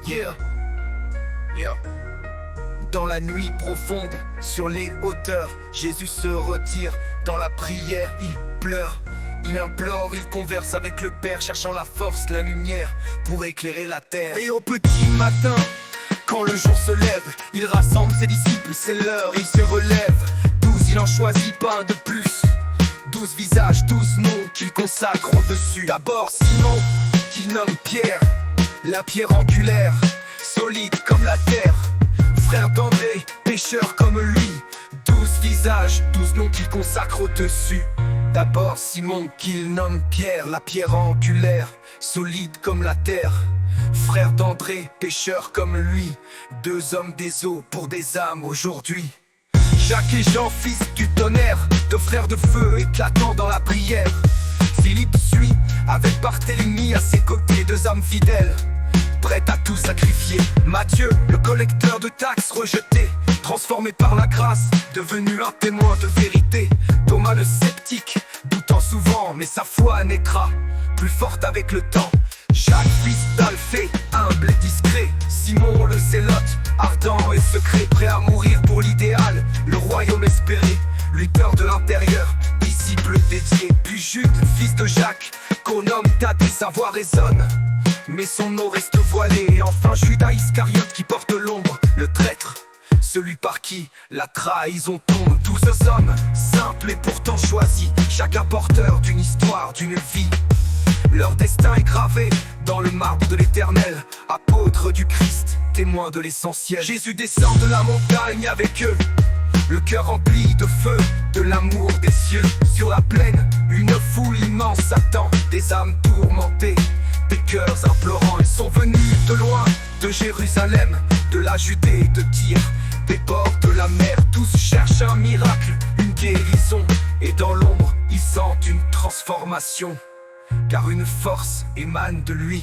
Yeah, yeah. Dans la nuit profonde, sur les hauteurs, Jésus se retire. Dans la prière, il pleure, il implore, il converse avec le Père, cherchant la force, la lumière pour éclairer la terre. Et au petit matin, quand le jour se lève, il rassemble ses disciples, c'est l'heure, il se relève. 12, il en choisit pas un de plus. 12 visages, 12 noms qu'il consacre au-dessus. D'abord Simon, qu'il nomme Pierre, la pierre angulaire, solide comme la terre. Frère d'André, pécheur comme lui. 12 visages, 12 noms qu'il consacre au-dessus. D'abord Simon, qu'il nomme Pierre, la pierre angulaire, solide comme la terre. Frère d'André, pécheur comme lui. 2 hommes des eaux pour des âmes aujourd'hui. Jacques et Jean, fils du tonnerre, 2 frères de feu éclatant dans la prière. Philippe suit, avec Barthélemy à ses côtés, 2 âmes fidèles, prêtes à tout sacrifier. Matthieu, le collecteur de taxes rejeté, transformé par la grâce, devenu un témoin de vérité. Thomas le sceptique, doutant souvent, mais sa foi naîtra plus forte avec le temps. Jacques, fils d'Alphée, humble et discret. Simon le zélote, ardent et secret, prêt à mourir pour l'idéal, le royaume espéré. Lutteur de l'intérieur, disciple dédié. Puis Jude, fils de Jacques, qu'on nomme Thaddée, sa voix résonne, mais son nom reste voilé. Et enfin Judas Iscariote qui porte l'ombre, le traître, celui par qui la trahison tombe. Tous ces hommes, simples et pourtant choisis, chacun porteur d'une histoire, d'une vie. Leur destin est gravé dans le marbre de l'éternel. Apôtres du Christ, témoins de l'essentiel. Jésus descend de la montagne avec eux, le cœur rempli de feu, de l'amour des cieux. Sur la plaine, une foule immense attend, des âmes tourmentées, des cœurs implorants. Ils sont venus de loin, de Jérusalem, de la Judée, de Tyr, des bords de la mer. Tous cherchent un miracle, une guérison, et dans l'ombre, ils sentent une transformation. Car une force émane de lui,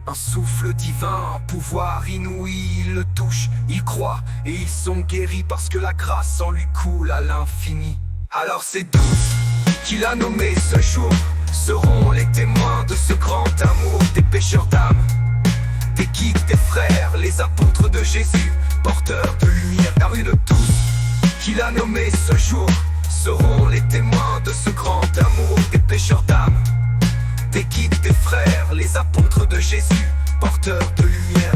un souffle divin, un pouvoir inouï. Ils le touchent, ils croient et ils sont guéris, parce que la grâce en lui coule à l'infini. Alors ces 12 qu'il a nommés ce jour seront les témoins de ce grand amour. Des pécheurs d'âme, des guides, des frères, les apôtres de Jésus, porteurs de lumière. Car une 12 qu'il a nommés ce jour seront les témoins de ce grand amour. Des pécheurs d'âme, des guides, des frères, les apôtres de Jésus, porteurs de lumière.